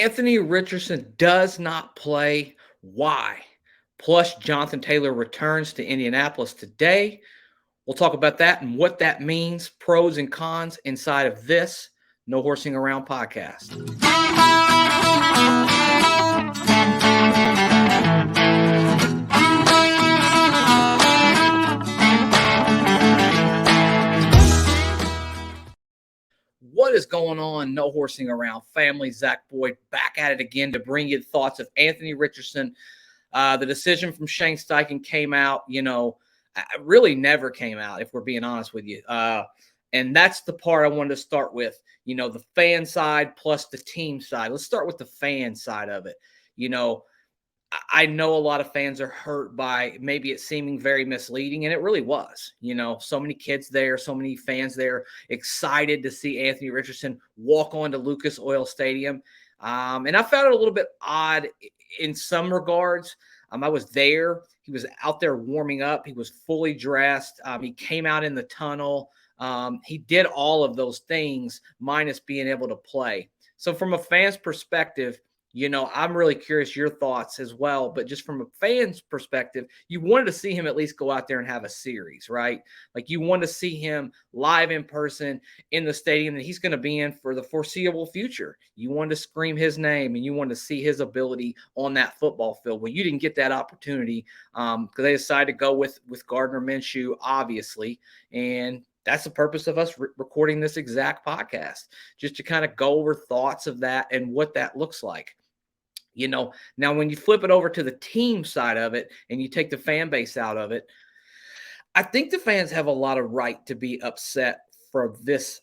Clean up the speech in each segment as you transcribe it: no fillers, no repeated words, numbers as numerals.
Anthony Richardson does not play. Why? Plus, Johnathan Taylor returns to Indianapolis today. We'll talk about that and what that means, pros and cons inside of this No Horsing Around podcast. What is going on, No Horsing Around family? Zach Boyd back at it again to bring you thoughts of Anthony Richardson. The decision from Shane Steichen came out, really never came out, if we're being honest with you. And that's the part I wanted to start with, the fan side plus the team side. Let's start with the fan side of it. I know a lot of fans are hurt by maybe it seeming very misleading, and it really was. So many kids there, so many fans there, excited to see Anthony Richardson walk onto Lucas Oil Stadium. And I found it a little bit odd in some regards. I was there. He was out there warming up. He was fully dressed. He came out in the tunnel. He did all of those things minus being able to play. So from a fan's perspective, I'm really curious your thoughts as well. But just from a fan's perspective, you wanted to see him at least go out there and have a series, right? Like you want to see him live in person in the stadium that he's going to be in for the foreseeable future. You wanted to scream his name and you wanted to see his ability on that football field. Well, you didn't get that opportunity because they decided to go with Gardner Minshew, obviously. And that's the purpose of us recording this exact podcast, just to kind of go over thoughts of that and what that looks like. Now when you flip it over to the team side of it and you take the fan base out of it, I think the fans have a lot of right to be upset for this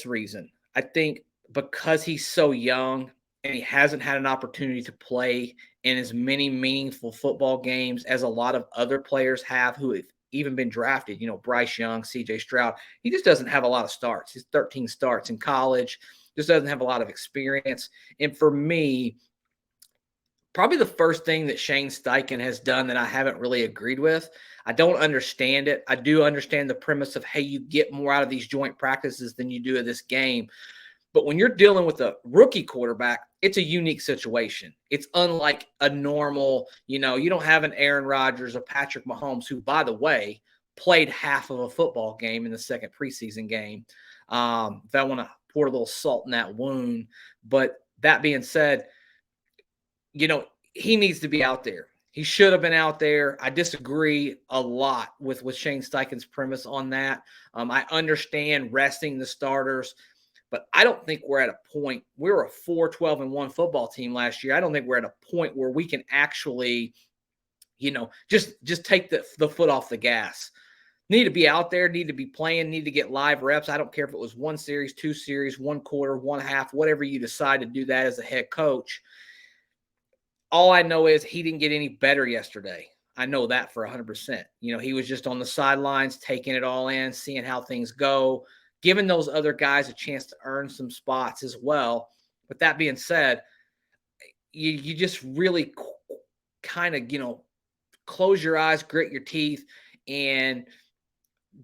reason. I think because he's so young and he hasn't had an opportunity to play in as many meaningful football games as a lot of other players have who have even been drafted, Bryce Young, CJ Stroud, he just doesn't have a lot of starts. He's 13 starts in college, just doesn't have a lot of experience. And for me, probably the first thing that Shane Steichen has done that I haven't really agreed with, I don't understand it. I do understand the premise of, hey, you get more out of these joint practices than you do of this game. But when you're dealing with a rookie quarterback, it's a unique situation. It's unlike a normal, you don't have an Aaron Rodgers or Patrick Mahomes, who, by the way, played half of a football game in the second preseason game. If I want to pour a little salt in that wound. But that being said, he needs to be out there. He should have been out there. I disagree a lot with Shane Steichen's premise on that. I understand resting the starters, but I don't think we're at a point. We were a 4-12-1 football team last year. I don't think we're at a point where we can actually, just take the foot off the gas. Need to be out there, need to be playing, need to get live reps. I don't care if it was one series, two series, one quarter, one half, whatever you decide to do that as a head coach. All I know is he didn't get any better yesterday. I know that for 100%. He was just on the sidelines, taking it all in, seeing how things go, giving those other guys a chance to earn some spots as well. But that being said, you just really kind of, close your eyes, grit your teeth, and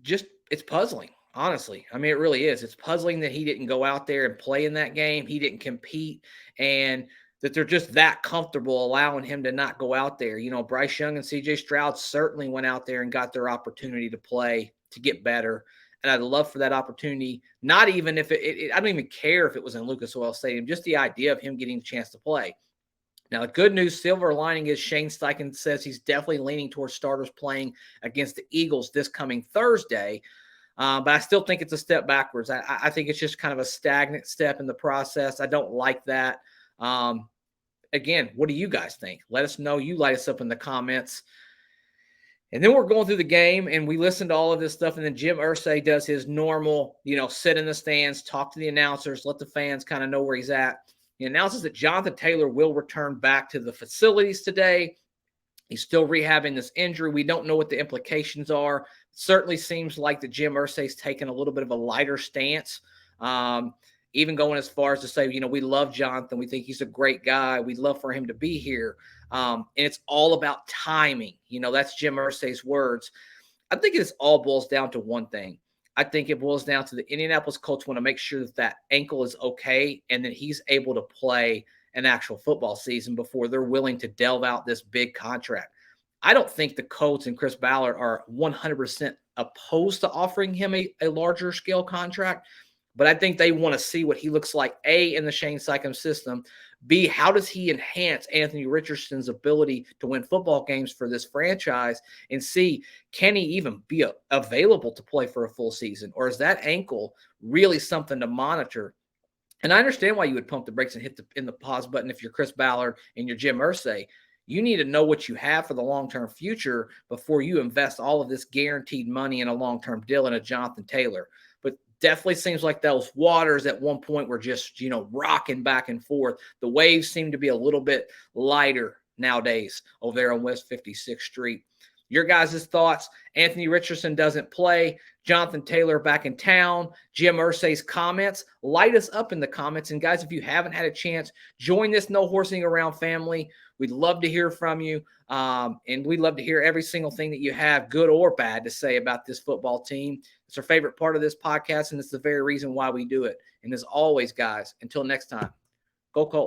just it's puzzling, honestly. I mean, it really is. It's puzzling that he didn't go out there and play in that game. He didn't compete, and that they're just that comfortable allowing him to not go out there. Bryce Young and CJ Stroud certainly went out there and got their opportunity to play, to get better. And I'd love for that opportunity, not even if I don't even care if it was in Lucas Oil Stadium, just the idea of him getting a chance to play. Now, the good news, silver lining, is Shane Steichen says he's definitely leaning towards starters playing against the Eagles this coming Thursday. But I still think it's a step backwards. I think it's just kind of a stagnant step in the process. I don't like that. Again, what do you guys think? Let us know. You light us up in the comments. And then we're going through the game and we listen to all of this stuff. And then Jim Irsay does his normal, sit in the stands, talk to the announcers, let the fans kind of know where he's at. He announces that Johnathan Taylor will return back to the facilities today. He's still rehabbing this injury. We don't know what the implications are. It certainly seems like that Jim Irsay's taken a little bit of a lighter stance. Even going as far as to say, we love Johnathan. We think he's a great guy. We'd love for him to be here. And it's all about timing. That's Jim Irsay's words. I think it all boils down to one thing. I think it boils down to the Indianapolis Colts want to make sure that ankle is okay and that he's able to play an actual football season before they're willing to delve out this big contract. I don't think the Colts and Chris Ballard are 100% opposed to offering him a larger scale contract, but I think they want to see what he looks like, A, in the Shane Steichen system, B, how does he enhance Anthony Richardson's ability to win football games for this franchise, and C, can he even be available to play for a full season, or is that ankle really something to monitor? And I understand why you would pump the brakes and hit the pause button if you're Chris Ballard and you're Jim Irsay. You need to know what you have for the long-term future before you invest all of this guaranteed money in a long-term deal in a Johnathan Taylor. But definitely seems like those waters at one point were just, rocking back and forth. The waves seem to be a little bit lighter nowadays over there on West 56th Street. Your guys' thoughts? Anthony Richardson doesn't play. Johnathan Taylor back in town. Jim Irsay's comments. Light us up in the comments. And guys, if you haven't had a chance, join this No Horsing Around family. We'd love to hear from you. And we'd love to hear every single thing that you have, good or bad, to say about this football team. It's our favorite part of this podcast, and it's the very reason why we do it. And as always, guys, until next time, go Colts.